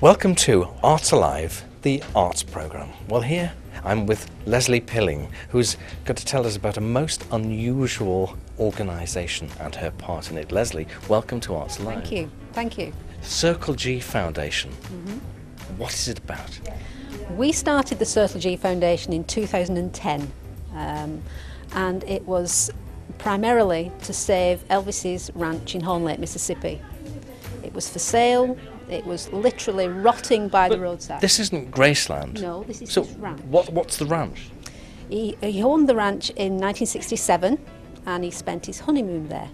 Welcome to Arts Alive, the arts programme. Well, here I'm with Leslie Pilling, who's going to tell us about a most unusual organisation and her part in it. Leslie, welcome to Arts Alive. Thank you, thank you. Circle G Foundation. What is it about? We started the Circle G Foundation in 2010 and it was primarily to save Elvis's ranch in Horn Lake, Mississippi. It was for sale. It was literally rotting by the roadside. This isn't Graceland. No, this is so his ranch. What's the ranch? He owned the ranch in 1967 and he spent his honeymoon there.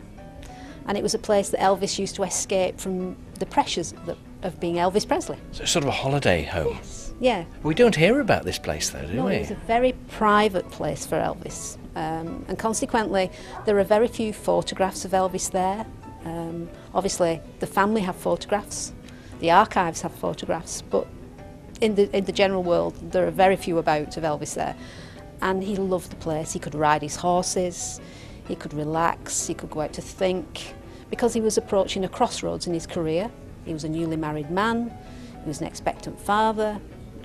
And it was a place that Elvis used to escape from the pressures of being Elvis Presley. So it's sort of a holiday home. Yes, yeah. We don't hear about this place though, do No, we? it was a very private place for Elvis. And consequently, there are very few photographs of Elvis there. Obviously, the family have photographs. The archives have photographs, but in the general world, there are very few about of Elvis there. And he loved the place. He could ride his horses, he could relax, he could go out to think, because he was approaching a crossroads in his career. He was a newly married man, he was an expectant father,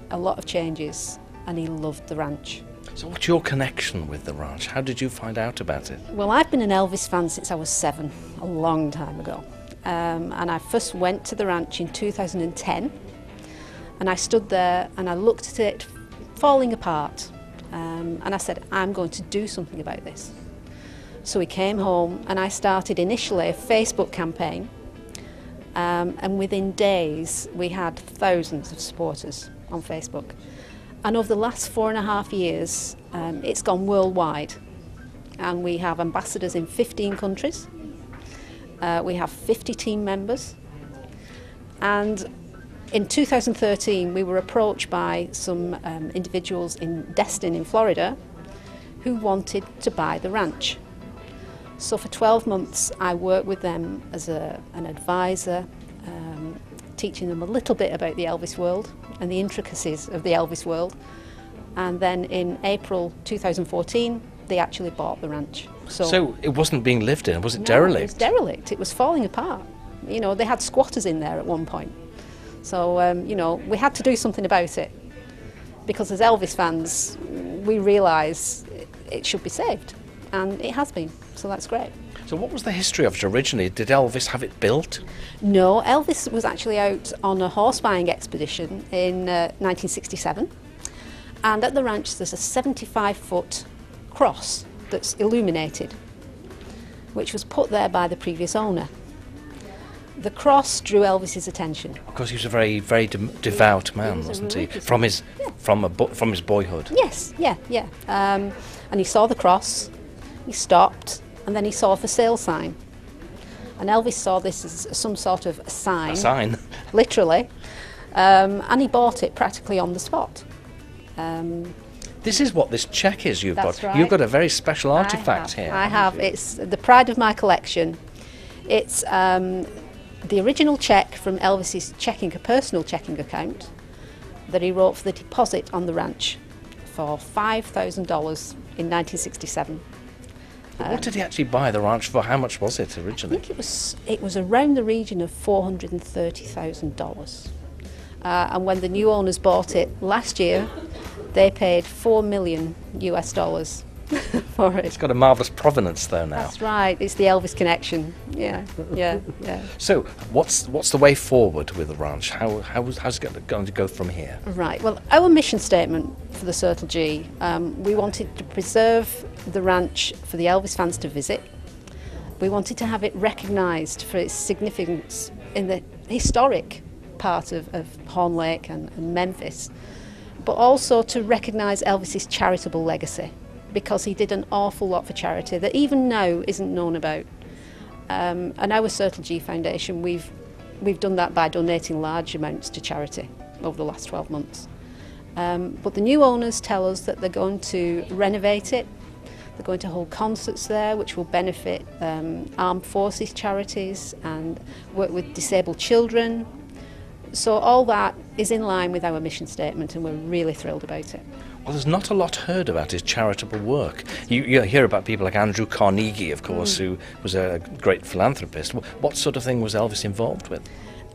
a lot of changes, and he loved the ranch. So what's your connection with the ranch? How did you find out about it? Well, I've been an Elvis fan since I was 7, a long time ago. And I first went to the ranch in 2010 and I stood there and I looked at it falling apart and I said, I'm going to do something about this. So we came home and I started initially a Facebook campaign and within days we had thousands of supporters on Facebook. And over the last 4.5 years it's gone worldwide and we have ambassadors in 15 countries. We have 50 team members, and in 2013 we were approached by some individuals in Destin in Florida who wanted to buy the ranch. So for 12 months I worked with them as an advisor, teaching them a little bit about the Elvis world and the intricacies of the Elvis world, and then in April 2014 they actually bought the ranch. So it wasn't being lived in, was it No, derelict? it was derelict. It was falling apart. You know, they had squatters in there at one point. So, you know, we had to do something about it. Because as Elvis fans, we realise it should be saved. And it has been, so that's great. So what was the history of it originally? Did Elvis have it built? No, Elvis was actually out on a horse buying expedition in 1967. And at the ranch there's a 75-foot cross that's illuminated, which was put there by the previous owner. The cross drew Elvis's attention. Of course, he was a very, very devout man, wasn't he? From his boyhood. Yes, yeah. And he saw the cross, he stopped, and then he saw a for sale sign. And Elvis saw this as some sort of a sign. A sign? Literally. And he bought it practically on the spot. This is what this check is you've That's got. right. You've got a very special artefact here. I have. It's the pride of my collection. It's the original check from Elvis's personal checking account that he wrote for the deposit on the ranch for $5,000 in 1967. But what did he actually buy the ranch for? How much was it I originally? think it was around the region of $430,000. And when the new owners bought it last year, they paid $4 million for it. It's got a marvellous provenance though now. That's right, it's the Elvis connection. Yeah. So what's the way forward with the ranch? How's it going to go from here? Right, well, our mission statement for the Circle G, we wanted to preserve the ranch for the Elvis fans to visit. We wanted to have it recognised for its significance in the historic part of Horn Lake and Memphis, but also to recognise Elvis's charitable legacy, because he did an awful lot for charity that even now isn't known about. And our Circle G Foundation, we've done that by donating large amounts to charity over the last 12 months. But the new owners tell us that they're going to renovate it. They're going to hold concerts there which will benefit armed forces charities and work with disabled children. So all that is in line with our mission statement and we're really thrilled about it. Well, there's not a lot heard about his charitable work. You hear about people like Andrew Carnegie, of course, who was a great philanthropist. What sort of thing was Elvis involved with?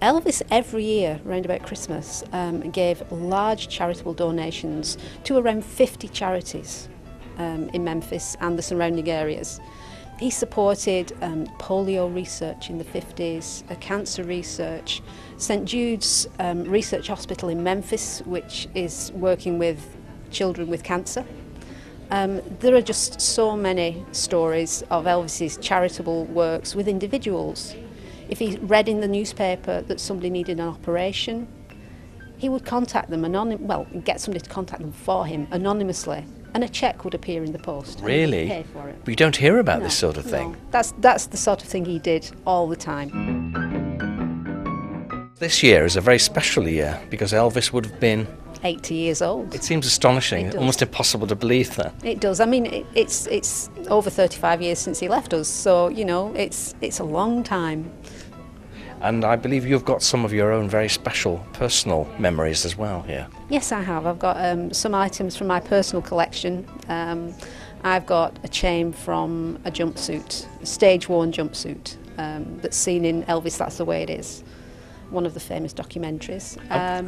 Elvis every year, around about Christmas, gave large charitable donations to around 50 charities in Memphis and the surrounding areas. He supported polio research in the 50s, cancer research, St Jude's Research Hospital in Memphis, which is working with children with cancer. There are just so many stories of Elvis's charitable works with individuals. If he read in the newspaper that somebody needed an operation, he would contact them get somebody to contact them for him anonymously, and a cheque would appear in the post. Really? Pay for it. But you don't hear about this sort of thing. No. That's the sort of thing he did all the time. This year is a very special year because Elvis would have been 80 years old. It seems astonishing, almost impossible to believe that. It does. I mean, it's over 35 years since he left us, so, you know, it's a long time. And I believe you've got some of your own very special personal memories as well here. Yes, I have. I've got some items from my personal collection. I've got a chain from a jumpsuit, a stage-worn jumpsuit that's seen in Elvis, That's the Way It Is, one of the famous documentaries.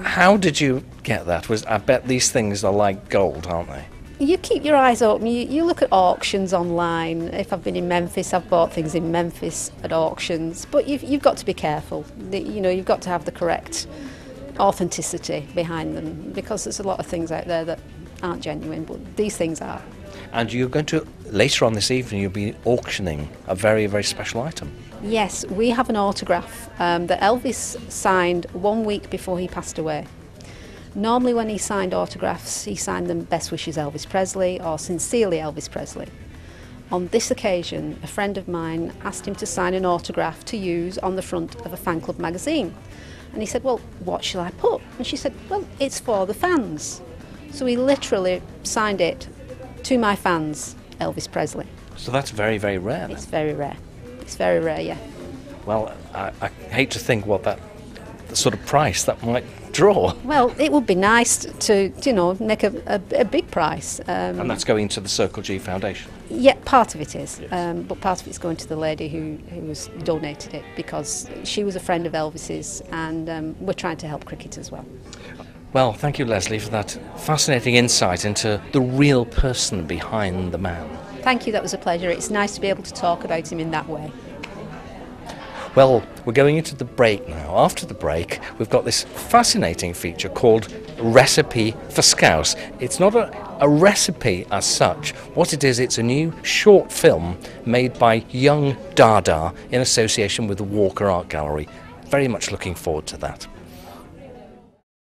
How did you get that? I bet these things are like gold, aren't they? You keep your eyes open. You look at auctions online. If I've been in Memphis, I've bought things in Memphis at auctions. But you've got to be careful. You know, you've got to have the correct authenticity behind them, because there's a lot of things out there that aren't genuine, but these things are. And you're going to, later on this evening, you'll be auctioning a very, very special item. Yes, we have an autograph that Elvis signed 1 week before he passed away. Normally when he signed autographs, he signed them Best Wishes Elvis Presley or Sincerely Elvis Presley. On this occasion, a friend of mine asked him to sign an autograph to use on the front of a fan club magazine. And he said, well, what shall I put? And she said, well, it's for the fans. So he literally signed it, to my fans, Elvis Presley. So that's very, very rare then. It's very rare. It's very rare, yeah. Well, I hate to think what the sort of price that might draw. Well, it would be nice to, you know, make a big price. And that's going to the Circle G Foundation? Yeah, part of it is. Yes. But part of it's going to the lady who has donated it, because she was a friend of Elvis's, and we're trying to help cricket as well. Well, thank you, Leslie, for that fascinating insight into the real person behind the man. Thank you, that was a pleasure. It's nice to be able to talk about him in that way. Well, we're going into the break now. After the break, we've got this fascinating feature called Recipe for Scouse. It's not a recipe as such. What it is, it's a new short film made by Young Dada in association with the Walker Art Gallery. Very much looking forward to that.